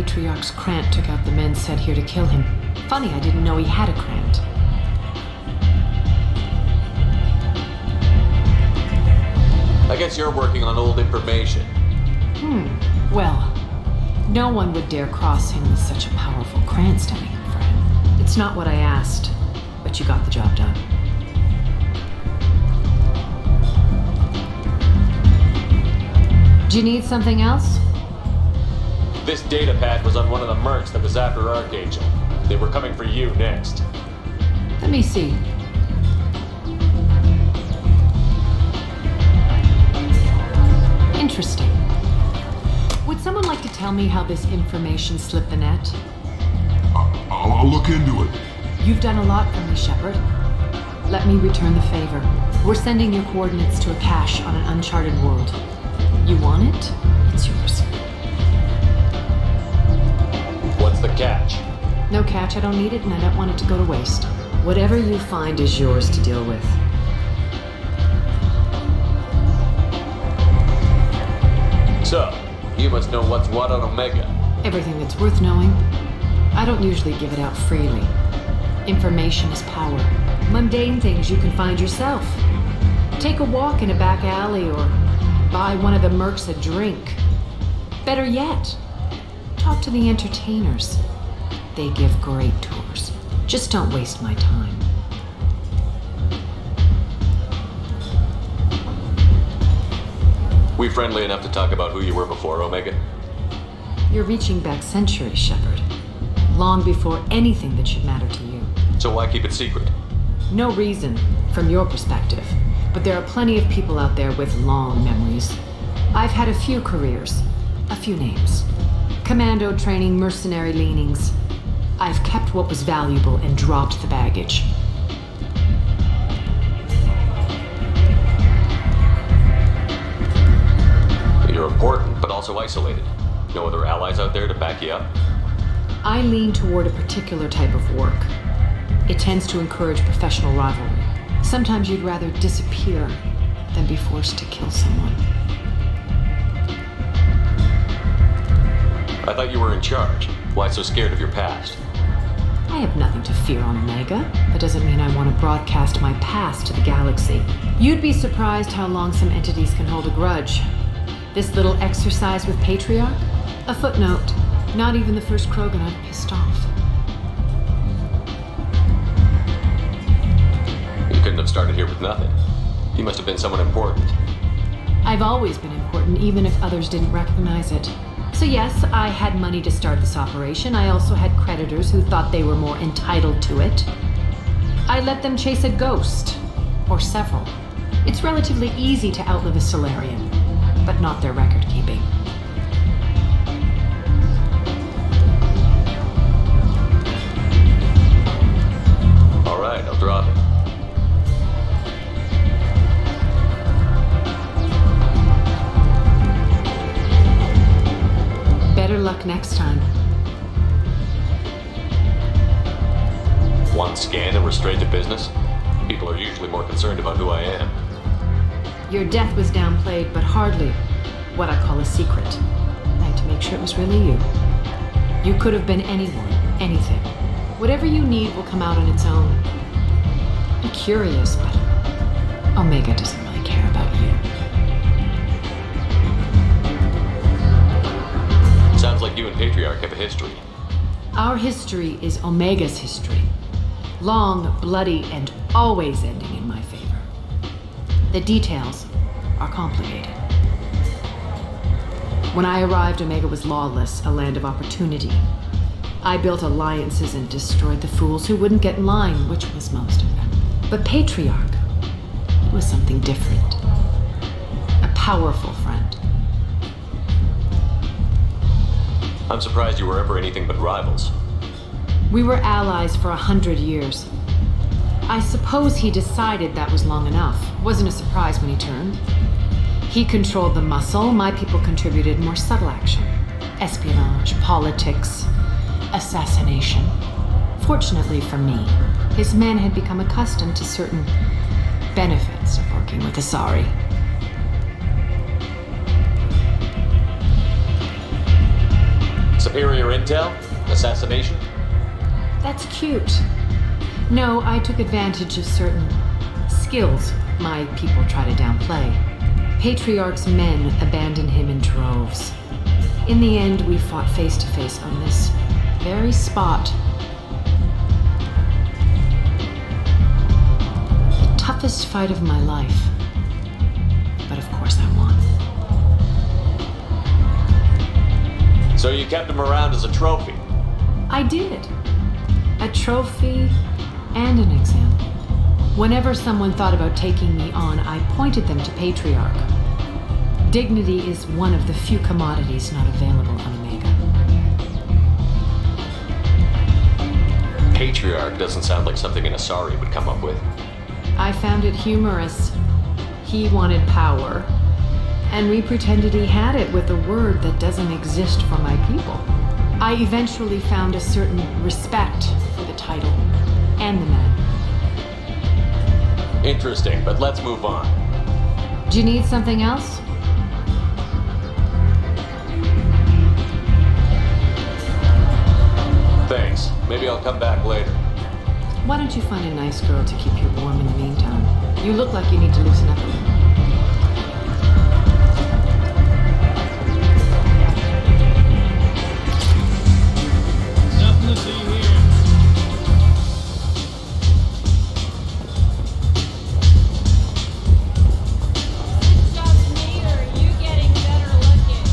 Patriarch's Krant took out the men sent here to kill him. Funny, I didn't know he had a Krant. I guess you're working on old information. Well, no one would dare cross him with such a powerful Krant standing in for him. It's not what I asked, but you got the job done. Do you need something else? This data pad was on one of the mercs that was after Archangel. They were coming for you next. Let me see. Interesting. Would someone like to tell me how this information slipped the net? I'll look into it. You've done a lot for me, Shepard. Let me return the favor. We're sending your coordinates to a cache on an uncharted world. You want it? It's yours. What's the catch? No catch, I don't need it, and I don't want it to go to waste. Whatever you find is yours to deal with. So, you must know what's what on Omega. Everything that's worth knowing. I don't usually give it out freely. Information is power. Mundane things you can find yourself. Take a walk in a back alley or buy one of the mercs a drink. Better yet, talk to the entertainers. They give great tours. Just don't waste my time. We friendly enough to talk about who you were before, Omega? You're reaching back centuries, Shepard. Long before anything that should matter to you. So why keep it secret? No reason, from your perspective. But there are plenty of people out there with long memories. I've had a few careers, a few names. Commando training, mercenary leanings. I've kept what was valuable and dropped the baggage. You're important, but also isolated. No other allies out there to back you up? I lean toward a particular type of work. It tends to encourage professional rivalry. Sometimes you'd rather disappear than be forced to kill someone. I thought you were in charge. Why so scared of your past? I have nothing to fear on Omega. That doesn't mean I want to broadcast my past to the galaxy. You'd be surprised how long some entities can hold a grudge. This little exercise with Patriarch? A footnote. Not even the first Krogan I've pissed off. You couldn't have started here with nothing. You must have been someone important. I've always been important, even if others didn't recognize it. So yes, I had money to start this operation. I also had creditors who thought they were more entitled to it. I let them chase a ghost, or several. It's relatively easy to outlive a Solarian, but not their record keeping. All right, I'll drop it. Better luck next time. One scan and we're straight to business? People are usually more concerned about who I am. Your death was downplayed, but hardly what I call a secret. I had to make sure it was really you. You could have been anyone, anything. Whatever you need will come out on its own. I'm curious, but Omega doesn't really care about you. Sounds like you and Patriarch have a history. Our history is Omega's history. Long, bloody, and always ending in my favor. The details are complicated. When I arrived, Omega was lawless, a land of opportunity. I built alliances and destroyed the fools who wouldn't get in line, which was most of them. But Patriarch was something different. A powerful friend. I'm surprised you were ever anything but rivals. We were allies for 100 years. I suppose he decided that was long enough. Wasn't a surprise when he turned. He controlled the muscle, my people contributed more subtle action. Espionage, politics, assassination. Fortunately for me, his men had become accustomed to certain benefits of working with Asari. Superior intel? Assassination? That's cute. No, I took advantage of certain skills my people try to downplay. Patriarch's men abandoned him in droves. In the end, we fought face to face on this very spot. The toughest fight of my life. But of course I won. So you kept him around as a trophy? I did. A trophy and an example. Whenever someone thought about taking me on, I pointed them to Patriarch. Dignity is one of the few commodities not available on Omega. Patriarch doesn't sound like something an Asari would come up with. I found it humorous. He wanted power, and we pretended he had it with a word that doesn't exist for my people. I eventually found a certain respect for the title and the man. Interesting, but let's move on. Do you need something else? Thanks. Maybe I'll come back later. Why don't you find a nice girl to keep you warm in the meantime? You look like you need to loosen up a little. Nothing to see here. Just me, or are you getting better looking?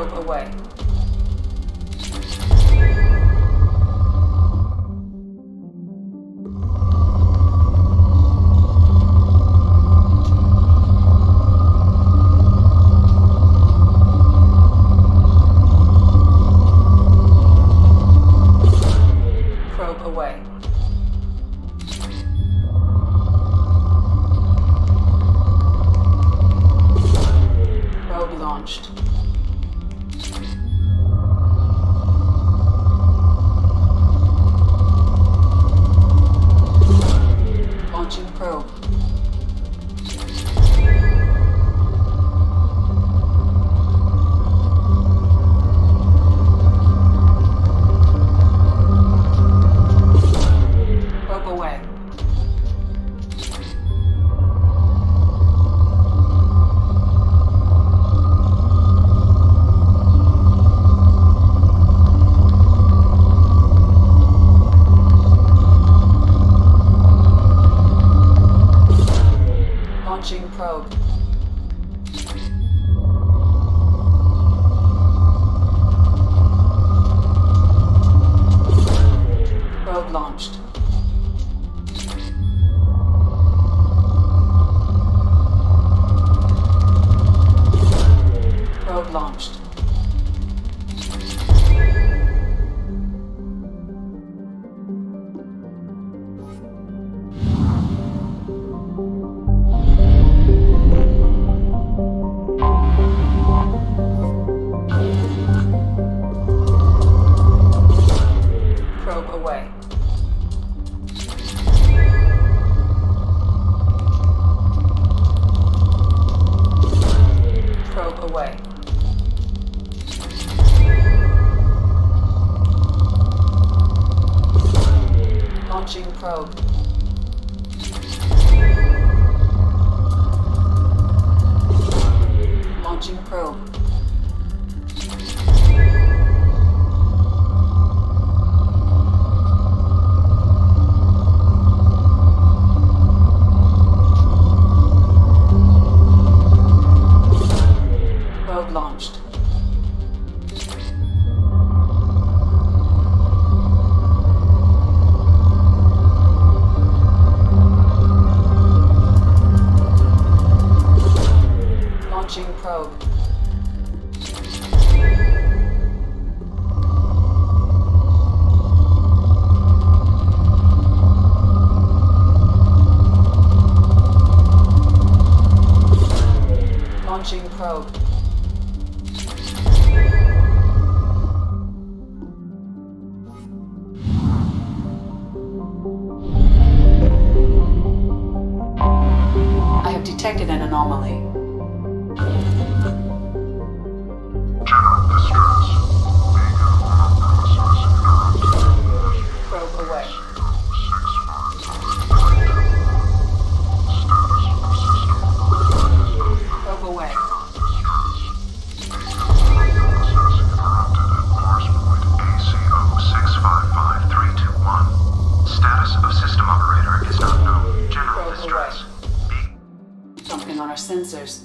Probe away. Probe away. Probe launched. Launching probe. Probe away. Launching probe. Probe launched. Probe launched. Probe away. Probe away. Launching probe. Launching probe. Probe launched. Launching probe. Launching probe. I have detected an anomaly. General distress. Vega analysis interrupted. Probe away. 655321. Status of system. Probe away. Analysis interrupted at course point ACO655321. Status of system operator is not known. General Probe distress. Something on our sensors.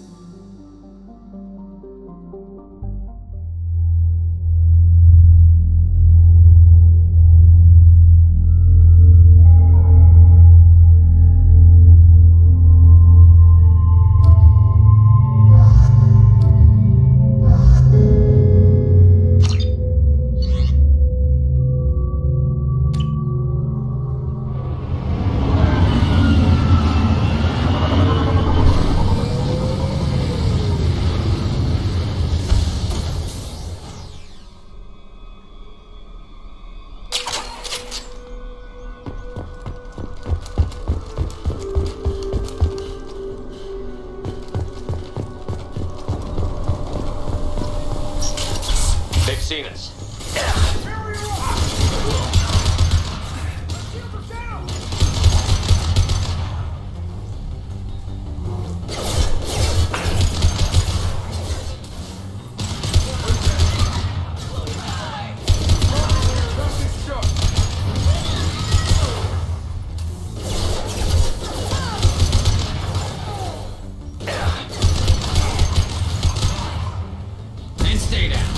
They've seen us. And stay down.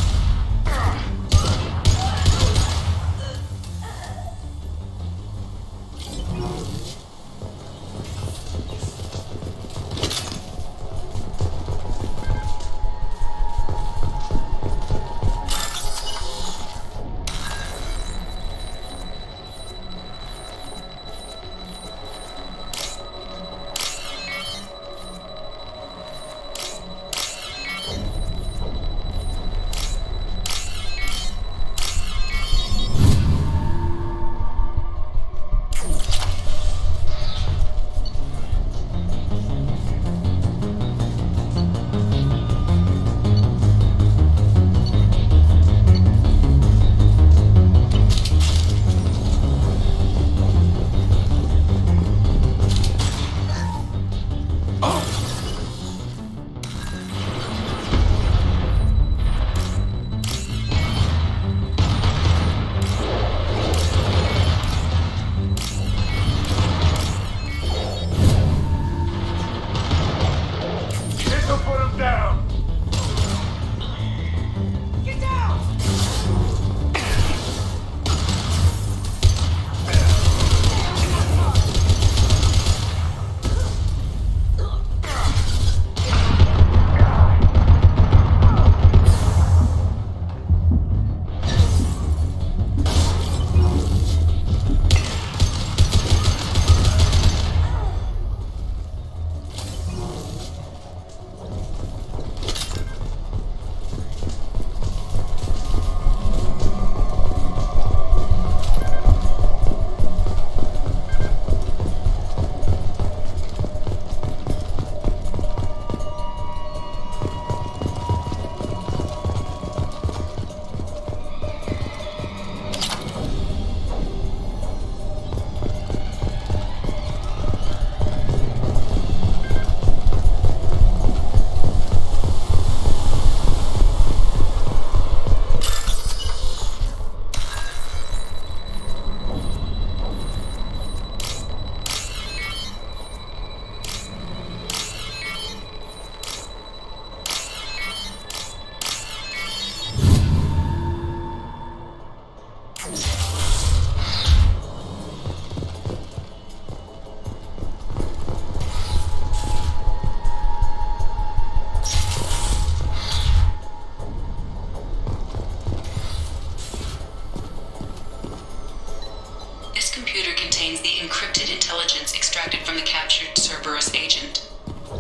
from the captured Cerberus agent.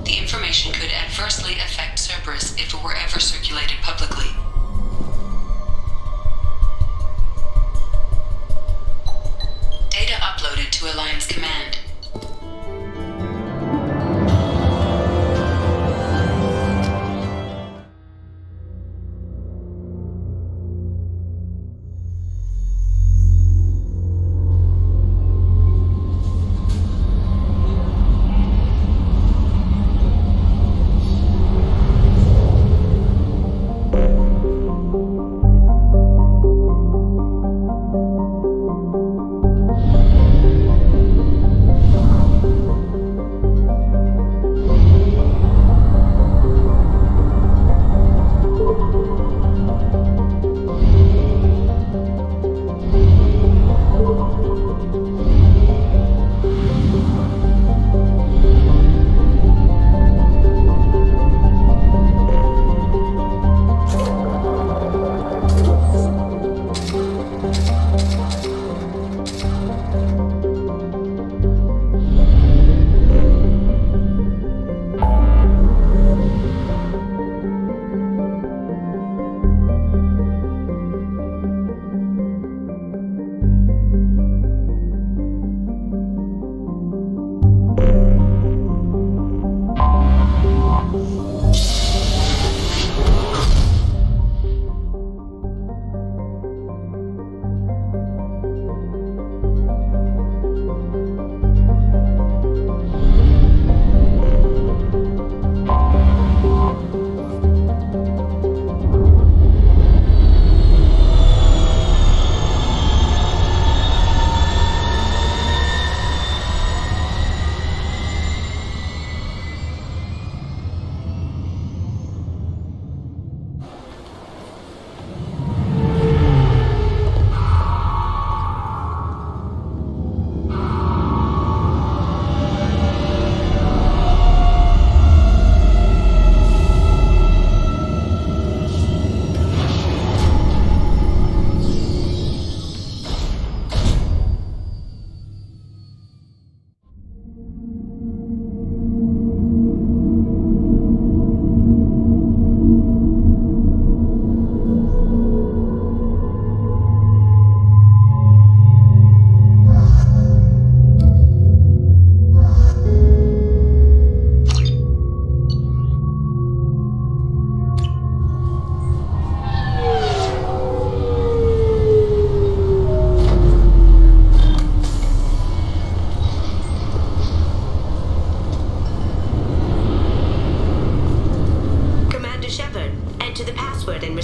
The information could adversely affect Cerberus if it were ever circulated publicly. Data uploaded to Alliance Command.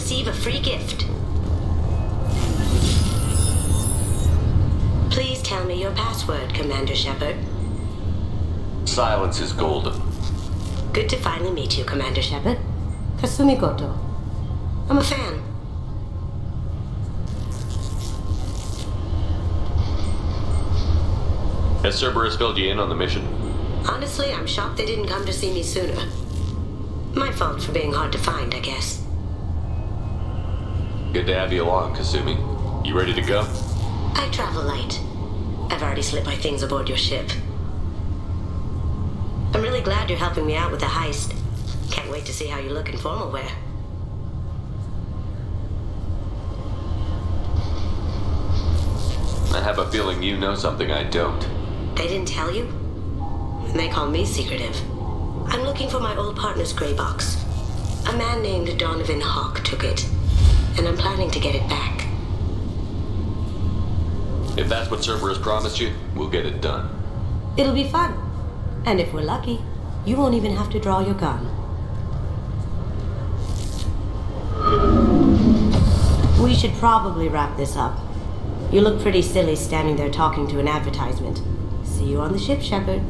receive a free gift. Please tell me your password, Commander Shepard. Silence is golden. Good to finally meet you, Commander Shepard. Kasumi Goto. I'm a fan. Has Cerberus filled you in on the mission? Honestly, I'm shocked they didn't come to see me sooner. My fault for being hard to find, I guess. Good to have you along, Kasumi. You ready to go? I travel light. I've already slipped my things aboard your ship. I'm really glad you're helping me out with the heist. Can't wait to see how you look in formal wear. I have a feeling you know something I don't. They didn't tell you? And they call me secretive. I'm looking for my old partner's gray box. A man named Donovan Hawk took it, and I'm planning to get it back. If that's what Cerberus promised you, we'll get it done. It'll be fun. And if we're lucky, you won't even have to draw your gun. We should probably wrap this up. You look pretty silly standing there talking to an advertisement. See you on the ship, Shepard.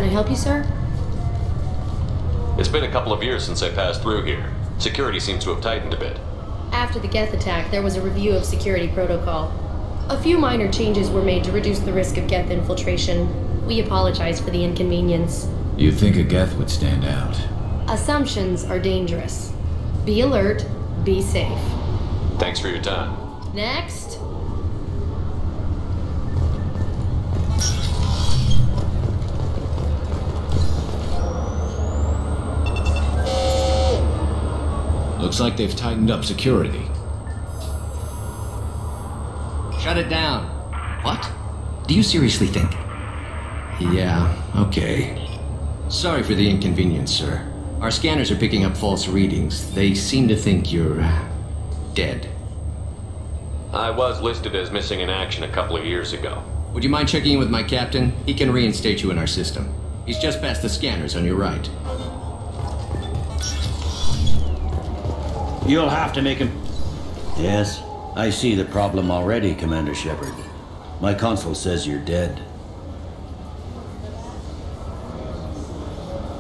Can I help you, sir? It's been a couple of years since I passed through here. Security seems to have tightened a bit. After the Geth attack, there was a review of security protocol. A few minor changes were made to reduce the risk of Geth infiltration. We apologize for the inconvenience. You'd think a Geth would stand out. Assumptions are dangerous. Be alert, be safe. Thanks for your time. Next. Looks like they've tightened up security. Shut it down. What? Do you seriously think? Yeah, okay. Sorry for the inconvenience, sir. Our scanners are picking up false readings. They seem to think you're dead. I was listed as missing in action a couple of years ago. Would you mind checking in with my captain? He can reinstate you in our system. He's just past the scanners on your right. You'll have to make him... Yes, I see the problem already, Commander Shepard. My console says you're dead.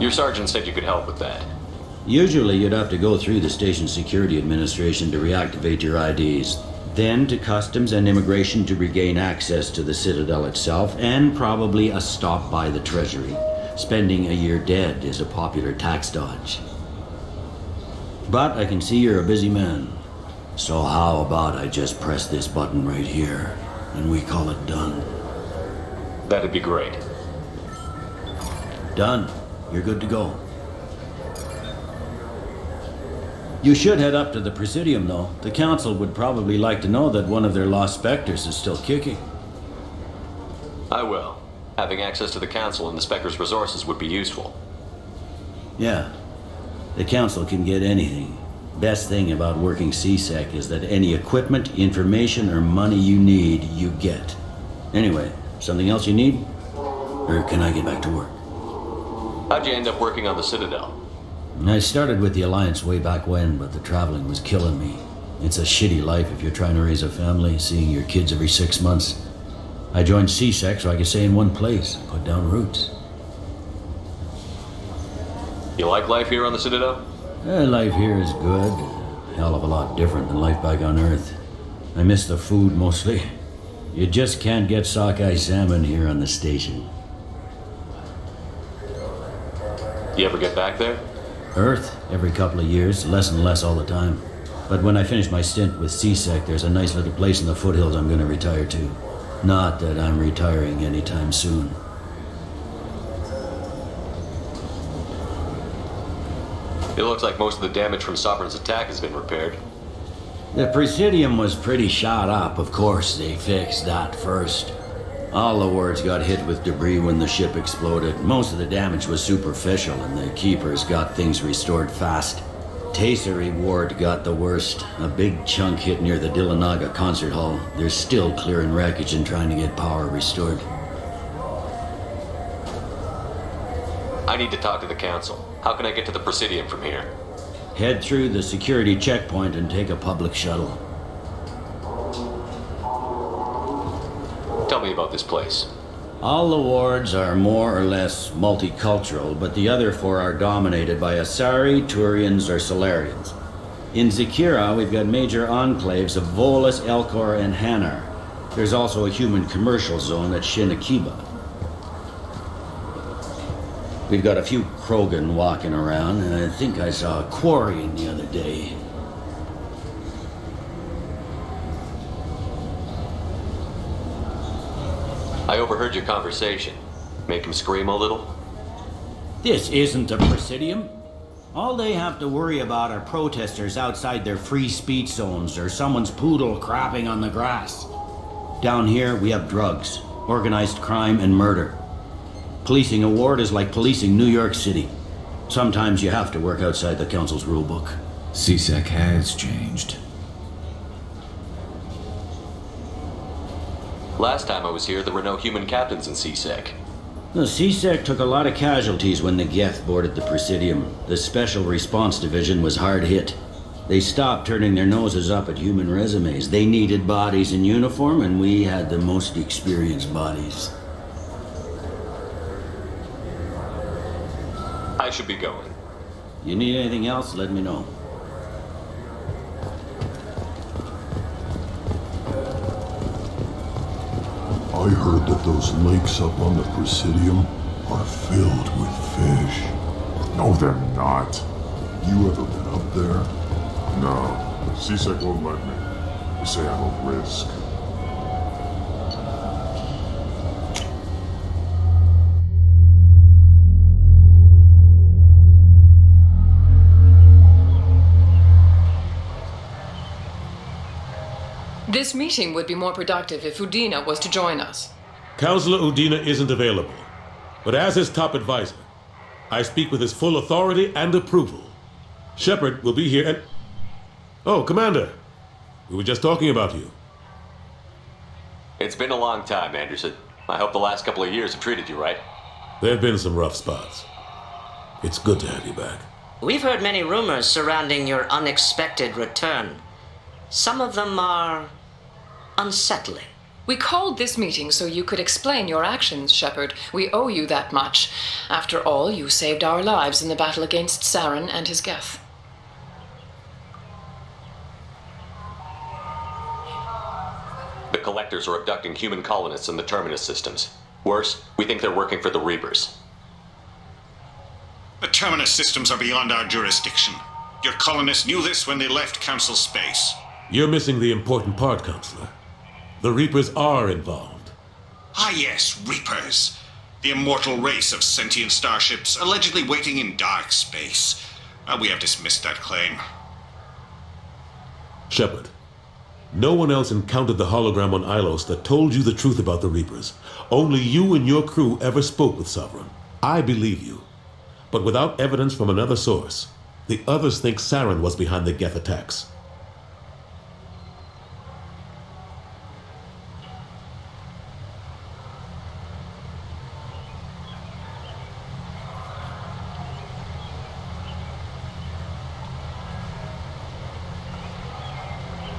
Your sergeant said you could help with that. Usually you'd have to go through the station security administration to reactivate your IDs, then to customs and immigration to regain access to the Citadel itself, and probably a stop by the Treasury. Spending a year dead is a popular tax dodge. But I can see you're a busy man. So how about I just press this button right here, and we call it done? That'd be great. Done. You're good to go. You should head up to the Presidium, though. The Council would probably like to know that one of their lost Spectres is still kicking. I will. Having access to the Council and the Spectre's resources would be useful. Yeah. The Council can get anything. Best thing about working CSEC is that any equipment, information, or money you need, you get. Anyway, something else you need? Or can I get back to work? How'd you end up working on the Citadel? I started with the Alliance way back when, but the traveling was killing me. It's a shitty life if you're trying to raise a family, seeing your kids every 6 months. I joined CSEC so I could stay in one place, put down roots. You like life here on the Citadel? Life here is good. A hell of a lot different than life back on Earth. I miss the food mostly. You just can't get sockeye salmon here on the station. You ever get back there? Earth, every couple of years, less and less all the time. But when I finish my stint with CSEC, there's a nice little place in the foothills I'm going to retire to. Not that I'm retiring anytime soon. It looks like most of the damage from Sovereign's attack has been repaired. The Presidium was pretty shot up, of course. They fixed that first. All the wards got hit with debris when the ship exploded. Most of the damage was superficial, and the Keepers got things restored fast. Tasery Ward got the worst. A big chunk hit near the Dillanaga concert hall. They're still clearing wreckage and trying to get power restored. I need to talk to the Council. How can I get to the Presidium from here? Head through the security checkpoint and take a public shuttle. Tell me about this place. All the wards are more or less multicultural, but the other 4 are dominated by Asari, Turians, or Solarians. In Zakira, we've got major enclaves of Volus, Elcor, and Hanar. There's also a human commercial zone at Shinakiba. We've got a few Krogan walking around, and I think I saw a Quarian the other day. I overheard your conversation. Make him scream a little? This isn't a Presidium. All they have to worry about are protesters outside their free speech zones or someone's poodle crapping on the grass. Down here, we have drugs, organized crime, and murder. Policing a ward is like policing New York City. Sometimes you have to work outside the Council's rulebook. CSEC has changed. Last time I was here, there were no human captains in CSEC. The CSEC took a lot of casualties when the Geth boarded the Presidium. The Special Response Division was hard hit. They stopped turning their noses up at human resumes. They needed bodies in uniform, and we had the most experienced bodies. I should be going. You need anything else, let me know. I heard that those lakes up on the Presidium are filled with fish. No, they're not. You ever been up there? No. C-Sec won't let me. They say I'm a risk. This meeting would be more productive if Udina was to join us. Counselor Udina isn't available, but as his top advisor, I speak with his full authority and approval. Shepard will be here and... Oh, Commander! We were just talking about you. It's been a long time, Anderson. I hope the last couple of years have treated you right. There have been some rough spots. It's good to have you back. We've heard many rumors surrounding your unexpected return. Some of them are unsettling. We called this meeting so you could explain your actions, Shepard. We owe you that much. After all, you saved our lives in the battle against Saren and his Geth. The Collectors are abducting human colonists in the Terminus systems. Worse, we think they're working for the Reapers. The Terminus systems are beyond our jurisdiction. Your colonists knew this when they left Council space. You're missing the important part, Counselor. The Reapers are involved. Ah yes, Reapers. The immortal race of sentient starships allegedly waiting in dark space. We have dismissed that claim. Shepard, no one else encountered the hologram on Ilos that told you the truth about the Reapers. Only you and your crew ever spoke with Sovereign. I believe you. But without evidence from another source, the others think Saren was behind the Geth attacks.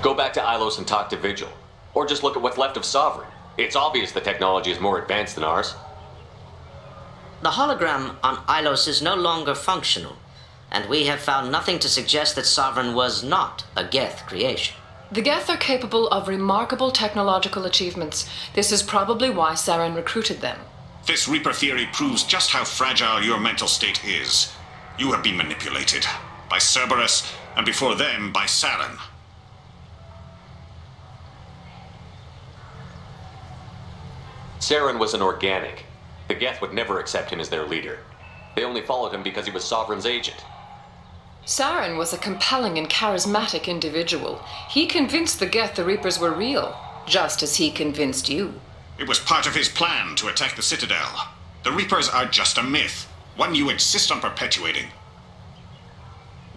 Go back to Ilos and talk to Vigil. Or just look at what's left of Sovereign. It's obvious the technology is more advanced than ours. The hologram on Ilos is no longer functional, and we have found nothing to suggest that Sovereign was not a Geth creation. The Geth are capable of remarkable technological achievements. This is probably why Saren recruited them. This Reaper theory proves just how fragile your mental state is. You have been manipulated. By Cerberus, and before them, by Saren. Saren was an organic. The Geth would never accept him as their leader. They only followed him because he was Sovereign's agent. Saren was a compelling and charismatic individual. He convinced the Geth the Reapers were real, just as he convinced you. It was part of his plan to attack the Citadel. The Reapers are just a myth, one you insist on perpetuating.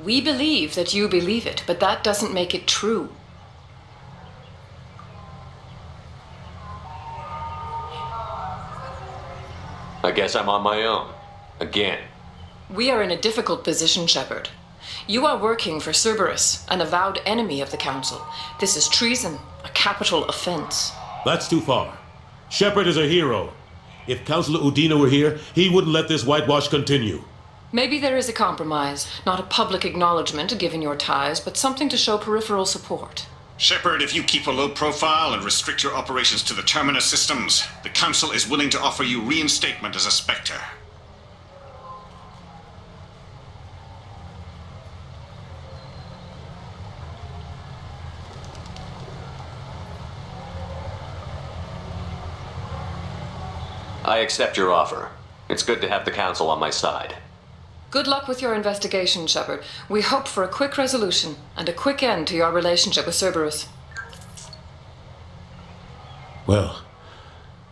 We believe that you believe it, but that doesn't make it true. I guess I'm on my own. Again. We are in a difficult position, Shepard. You are working for Cerberus, an avowed enemy of the Council. This is treason, a capital offense. That's too far. Shepard is a hero. If Counselor Udina were here, he wouldn't let this whitewash continue. Maybe there is a compromise, not a public acknowledgement given your ties, but something to show peripheral support. Shepard, if you keep a low profile and restrict your operations to the Terminus systems, the Council is willing to offer you reinstatement as a Spectre. I accept your offer. It's good to have the Council on my side. Good luck with your investigation, Shepard. We hope for a quick resolution and a quick end to your relationship with Cerberus. Well,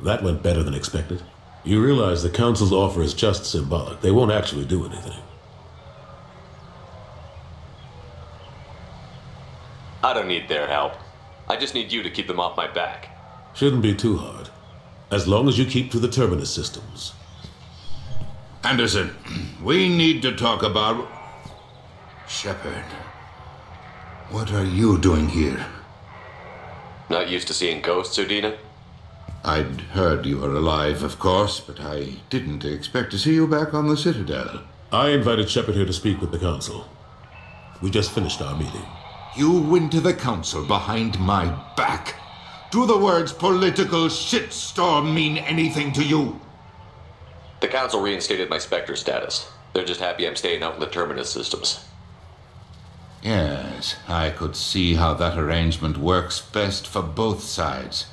that went better than expected. You realize the Council's offer is just symbolic. They won't actually do anything. I don't need their help. I just need you to keep them off my back. Shouldn't be too hard. As long as you keep to the Terminus systems. Anderson, we need to talk about... Shepard, what are you doing here? Not used to seeing ghosts, Udina? I'd heard you were alive, of course, but I didn't expect to see you back on the Citadel. I invited Shepard here to speak with the Council. We just finished our meeting. You went to the Council behind my back. Do the words political shitstorm mean anything to you? The Council reinstated my Spectre status. They're just happy I'm staying out in the Terminus systems. Yes, I could see how that arrangement works best for both sides.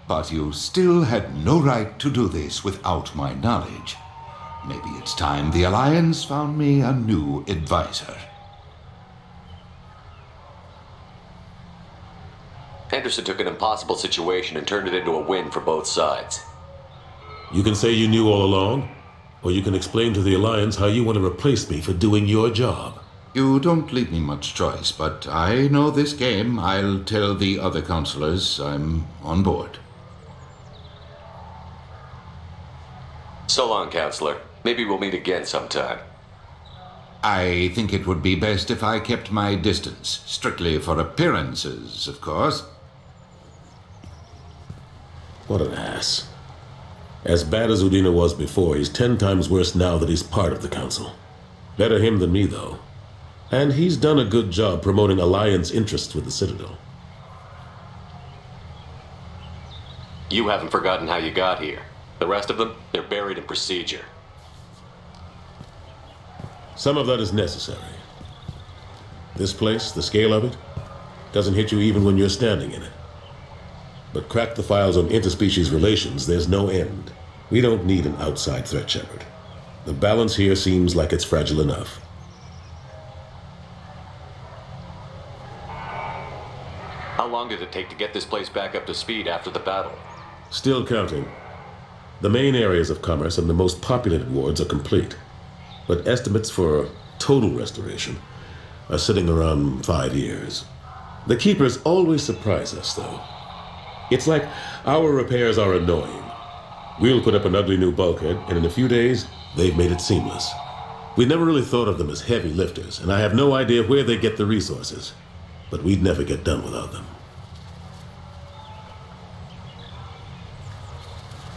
But you still had no right to do this without my knowledge. Maybe it's time the Alliance found me a new advisor. Henderson took an impossible situation and turned it into a win for both sides. You can say you knew all along, or you can explain to the Alliance how you want to replace me for doing your job. You don't leave me much choice, but I know this game. I'll tell the other counselors I'm on board. So long, Counselor. Maybe we'll meet again sometime. I think it would be best if I kept my distance. Strictly for appearances, of course. What an ass. As bad as Udina was before, he's 10 times worse now that he's part of the Council. Better him than me, though. And he's done a good job promoting Alliance interests with the Citadel. You haven't forgotten how you got here. The rest of them, they're buried in procedure. Some of that is necessary. This place, the scale of it, doesn't hit you even when you're standing in it. But crack the files on interspecies relations, there's no end. We don't need an outside threat, Shepard. The balance here seems like it's fragile enough. How long did it take to get this place back up to speed after the battle? Still counting. The main areas of commerce and the most populated wards are complete. But estimates for total restoration are sitting around 5 years. The Keepers always surprise us, though. It's like our repairs are annoying. We'll put up an ugly new bulkhead, and in a few days, they've made it seamless. We never really thought of them as heavy lifters, and I have no idea where they get the resources. But we'd never get done without them.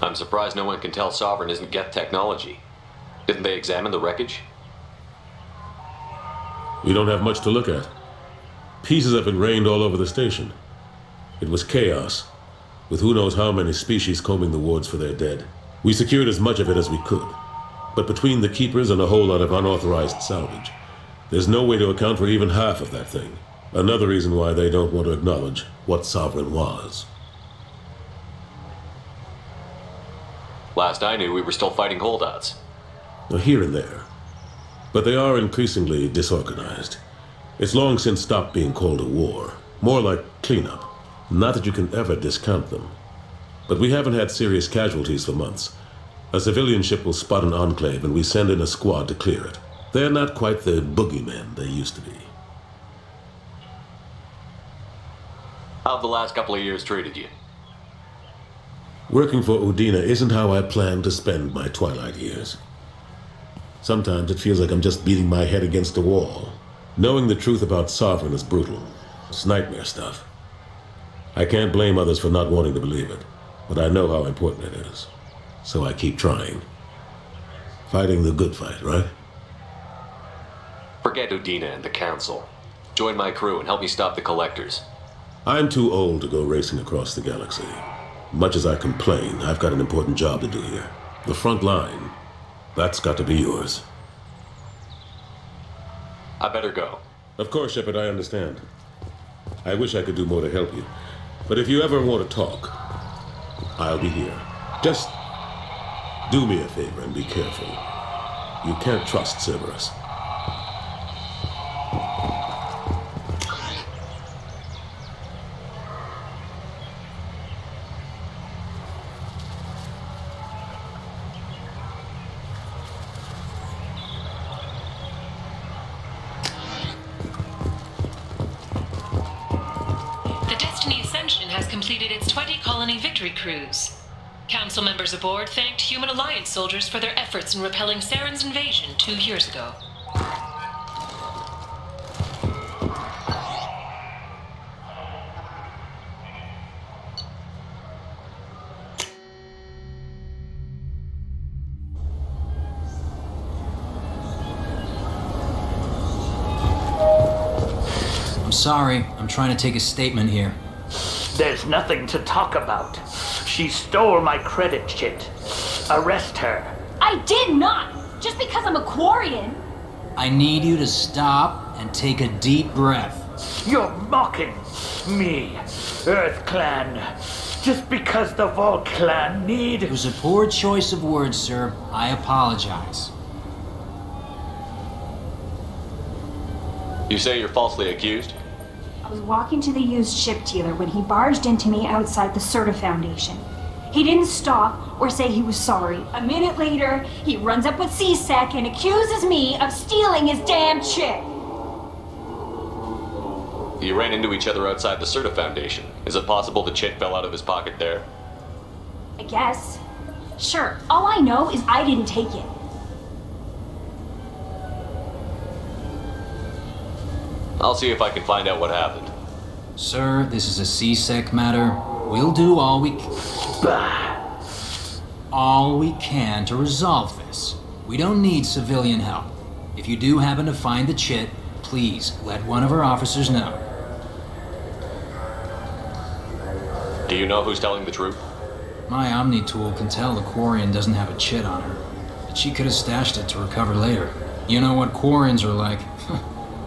I'm surprised no one can tell Sovereign isn't Geth technology. Didn't they examine the wreckage? We don't have much to look at. Pieces of it rained all over the station. It was chaos, with who knows how many species combing the wards for their dead. We secured as much of it as we could. But between the Keepers and a whole lot of unauthorized salvage, there's no way to account for even half of that thing. Another reason why they don't want to acknowledge what Sovereign was. Last I knew, we were still fighting holdouts. Here and there. But they are increasingly disorganized. It's long since stopped being called a war. More like cleanup. Not that you can ever discount them. But we haven't had serious casualties for months. A civilian ship will spot an enclave and we send in a squad to clear it. They're not quite the boogeymen they used to be. How have the last couple of years treated you? Working for Udina isn't how I planned to spend my twilight years. Sometimes it feels like I'm just beating my head against a wall. Knowing the truth about Sovereign is brutal. It's nightmare stuff. I can't blame others for not wanting to believe it, but I know how important it is. So I keep trying. Fighting the good fight, right? Forget Udina and the Council. Join my crew and help me stop the Collectors. I'm too old to go racing across the galaxy. Much as I complain, I've got an important job to do here. The front line. That's got to be yours. I better go. Of course, Shepard, I understand. I wish I could do more to help you. But if you ever want to talk, I'll be here. Just do me a favor and be careful. You can't trust Cerberus. Completed its 20-colony victory cruise. Council members aboard thanked Human Alliance soldiers for their efforts in repelling Saren's invasion 2 years ago. I'm sorry. I'm trying to take a statement here. There's nothing to talk about. She stole my credit kit. Arrest her. I did not! Just because I'm a Quarian. I need you to stop and take a deep breath. You're mocking me, Earth Clan. Just because the Vol Clan need... It was a poor choice of words, sir. I apologize. You say you're falsely accused? I was walking to the used ship dealer when he barged into me outside the Serta Foundation. He didn't stop or say he was sorry. A minute later, he runs up with C-Sec and accuses me of stealing his damn chip. You ran into each other outside the Serta Foundation. Is it possible the chit fell out of his pocket there? I guess. Sure, all I know is I didn't take it. I'll see if I can find out what happened. Sir, this is a C-Sec matter. We'll do all we can to resolve this. We don't need civilian help. If you do happen to find the chit, please let one of our officers know. Do you know who's telling the truth? My Omni tool can tell the Quarian doesn't have a chit on her, but she could have stashed it to recover later. You know what Quarians are like.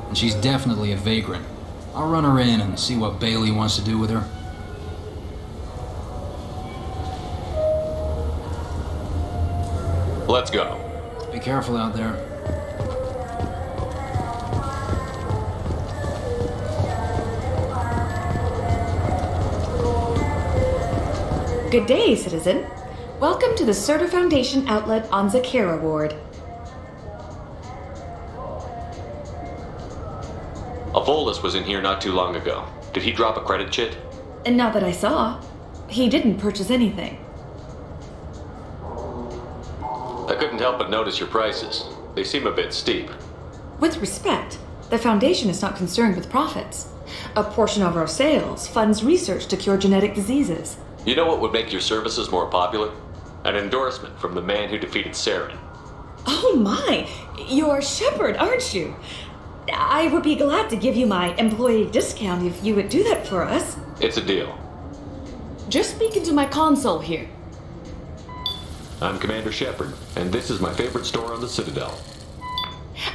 And she's definitely a vagrant. I'll run her in and see what Bailey wants to do with her. Let's go. Be careful out there. Good day, citizen. Welcome to the Serta Foundation outlet on Zakera Ward. Avolis was in here not too long ago. Did he drop a credit chit? And not that I saw. He didn't purchase anything. I couldn't help but notice your prices. They seem a bit steep. With respect, the Foundation is not concerned with profits. A portion of our sales funds research to cure genetic diseases. You know what would make your services more popular? An endorsement from the man who defeated Saren. Oh my! You're Shepard, aren't you? I would be glad to give you my employee discount if you would do that for us. It's a deal. Just speak into my console here. I'm Commander Shepard, and this is my favorite store on the Citadel.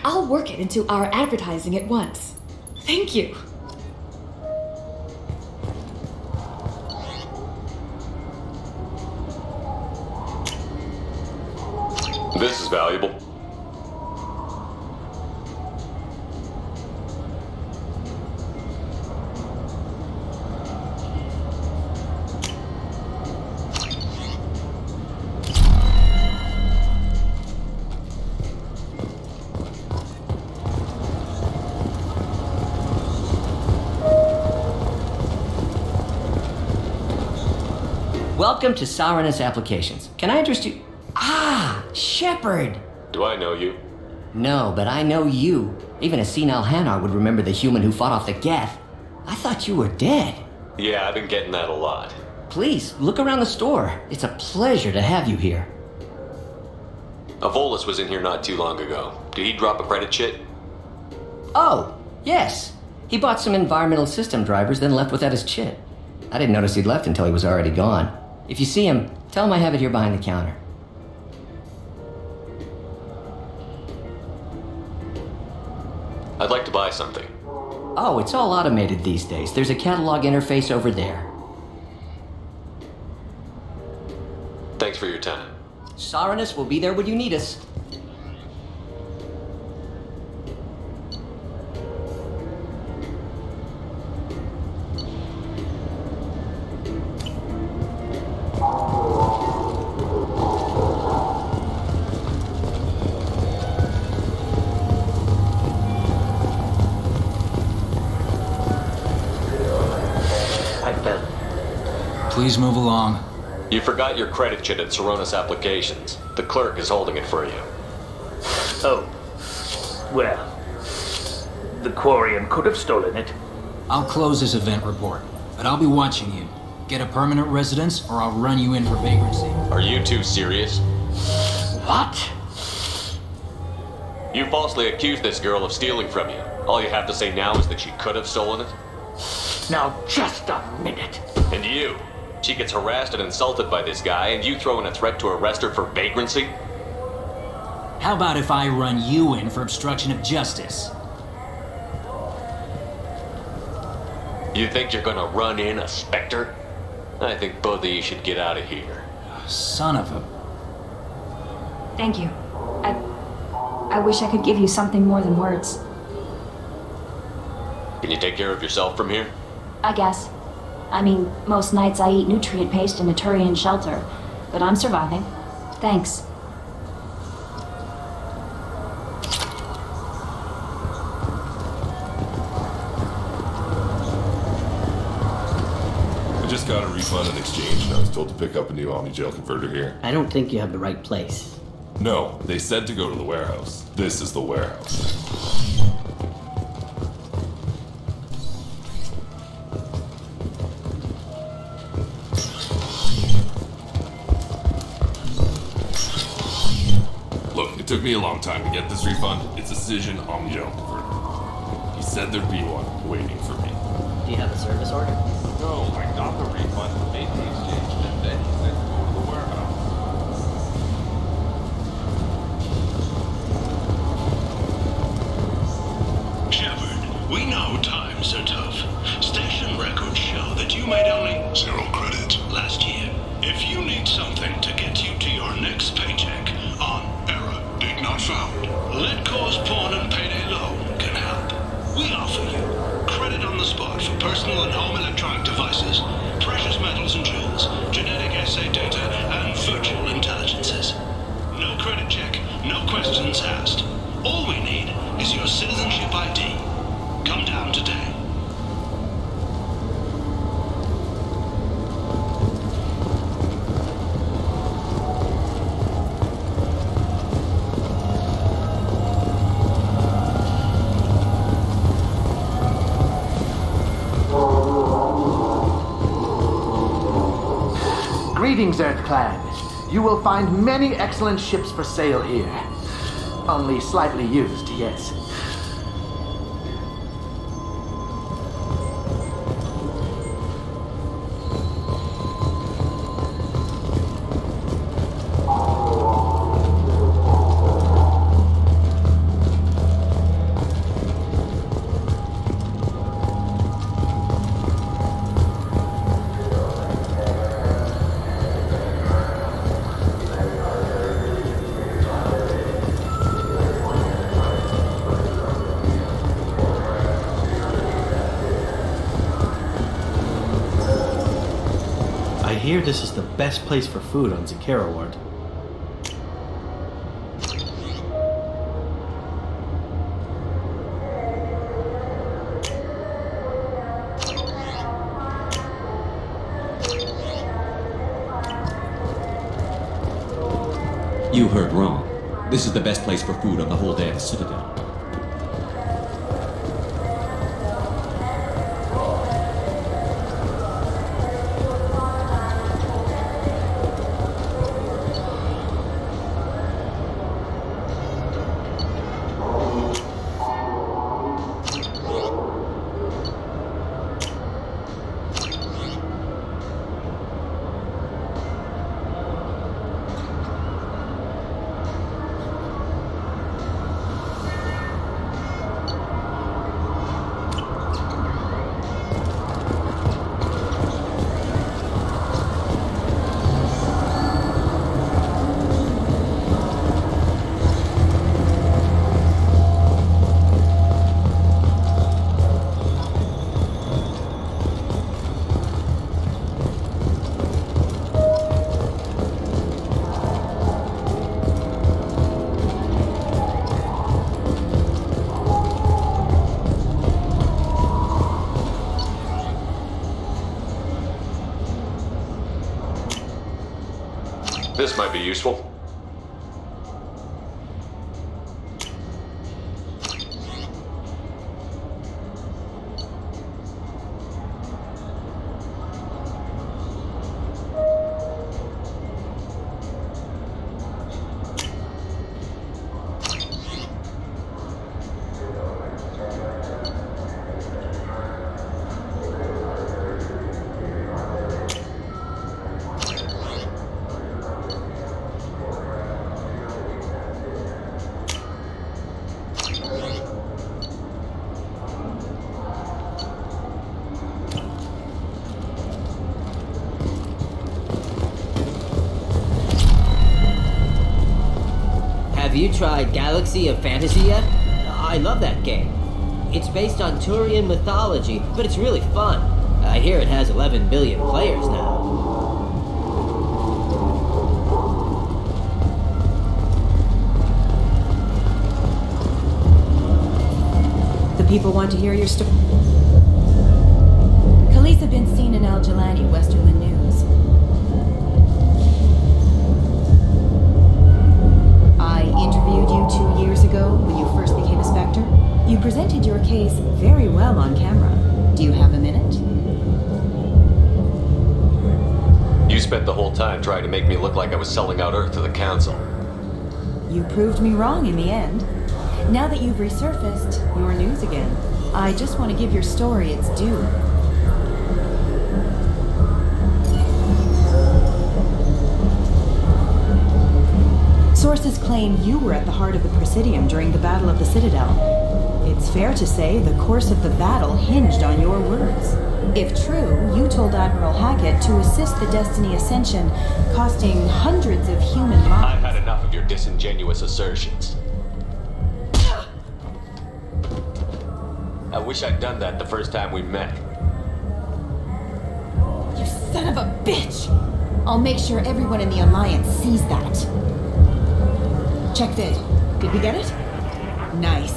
I'll work it into our advertising at once. Thank you. This is valuable. Welcome to Sauronus Applications. Can I interest you? Ah, Shepard! Do I know you? No, but I know you. Even a senile Hanar would remember the human who fought off the Geth. I thought you were dead. Yeah, I've been getting that a lot. Please, look around the store. It's a pleasure to have you here. Avolis was in here not too long ago. Did he drop a credit chit? Oh, yes. He bought some environmental system drivers, then left without his chit. I didn't notice he'd left until he was already gone. If you see him, tell him I have it here behind the counter. I'd like to buy something. Oh, it's all automated these days. There's a catalog interface over there. Thanks for your time. Sauronus will be there when you need us. Please move along. You forgot your credit chit at Sauronus Applications. The clerk is holding it for you. Oh. Well, the Quarian could have stolen it. I'll close this event report, but I'll be watching you. Get a permanent residence, or I'll run you in for vagrancy. Are you two serious? What? You falsely accused this girl of stealing from you. All you have to say now is that she could have stolen it? Now, just a minute. And you? She gets harassed and insulted by this guy, and you throw in a threat to arrest her for vagrancy? How about if I run you in for obstruction of justice? You think you're gonna run in a Spectre? I think both of you should get out of here. Son of a... Thank you. I wish I could give you something more than words. Can you take care of yourself from here? I guess. I mean, most nights I eat nutrient paste in a Turian shelter, but I'm surviving. Thanks. I just got a refund in exchange, and I was told to pick up a new Omni-Gel converter here. I don't think you have the right place. No, they said to go to the warehouse. This is the warehouse. Look, it took me a long time to get this refund. It's a Cision Omni-Gel converter. He said there'd be one waiting for me. Do you have a service order? No, I got the refund, made the exchange, and then he said to go to the warehouse. Shepard, we know times are tough. Station records show that you made only 0 credit last year. If you need something to get you to your next paycheck on error, did not found, Let Cause Pawn and Payday Loan can help. We offer you credit on the spot for personal and home electronic devices, precious metals and jewels, genetic assay data, and virtual intelligences. No credit check, no questions asked. All we need is your citizenship ID. Come down today. Greetings, Earth Clan. You will find many excellent ships for sale here. Only slightly used, yes. I hear this is the best place for food on Zakera Ward. You heard wrong. This is the best place for food on the whole damn Citadel. This might be useful. Have you tried Galaxy of Fantasy yet? I love that game. It's based on Turian mythology, but it's really fun. I hear it has 11 billion players now. The people want to hear your story. Khaleesa been seen in Al Jelani, Westerland News. I interviewed you 2 years ago when you first became a Spectre. You presented your case very well on camera. Do you have a minute? You spent the whole time trying to make me look like I was selling out Earth to the Council. You proved me wrong in the end. Now that you've resurfaced, you're news again. I just want to give your story its due. Sources claim you were at the heart of the Presidium during the Battle of the Citadel. It's fair to say the course of the battle hinged on your words. If true, you told Admiral Hackett to assist the Destiny Ascension, costing hundreds of human lives. I've had enough of your disingenuous assertions. I wish I'd done that the first time we met. You son of a bitch! I'll make sure everyone in the Alliance sees that. Check vid. Did we get it? Nice.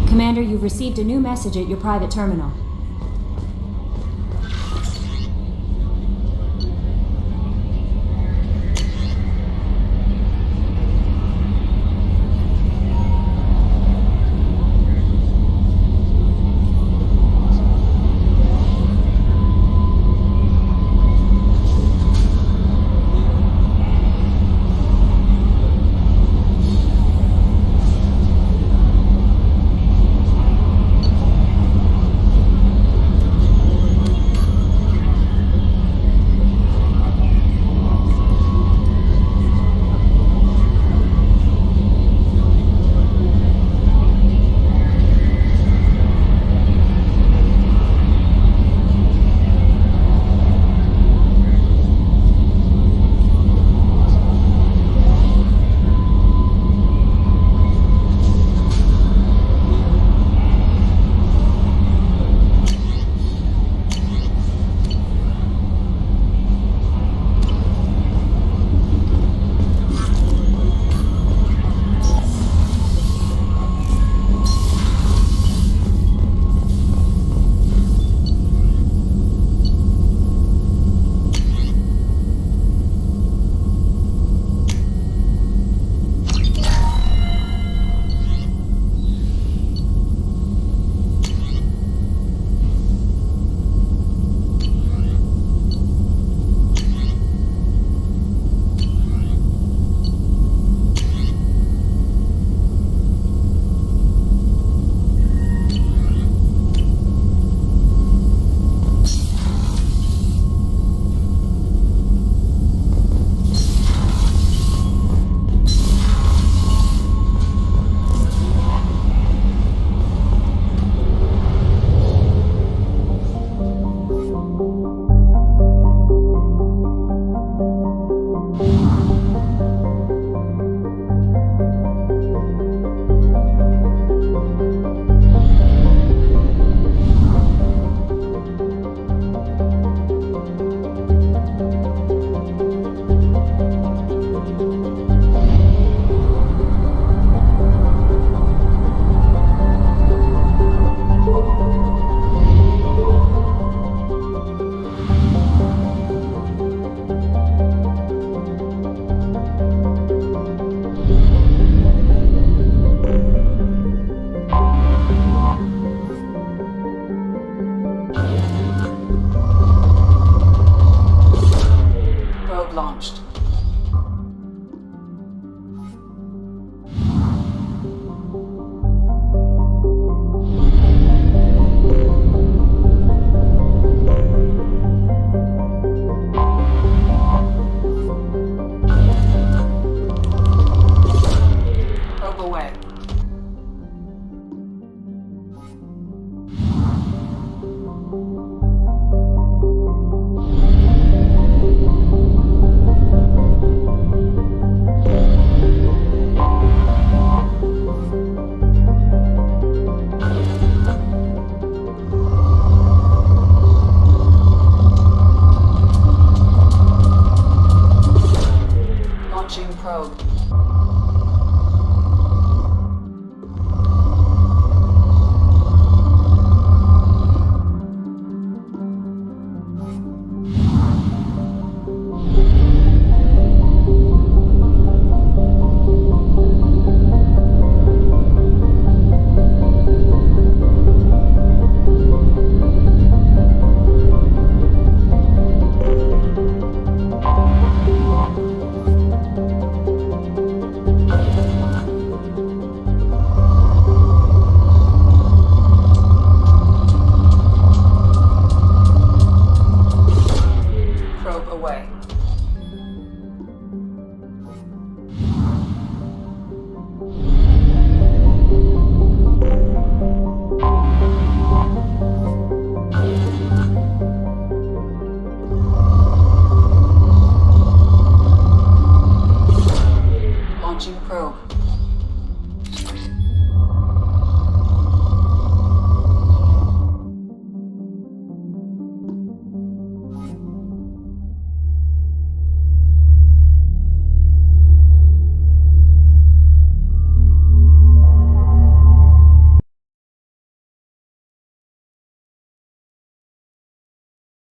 Commander, you've received a new message at your private terminal.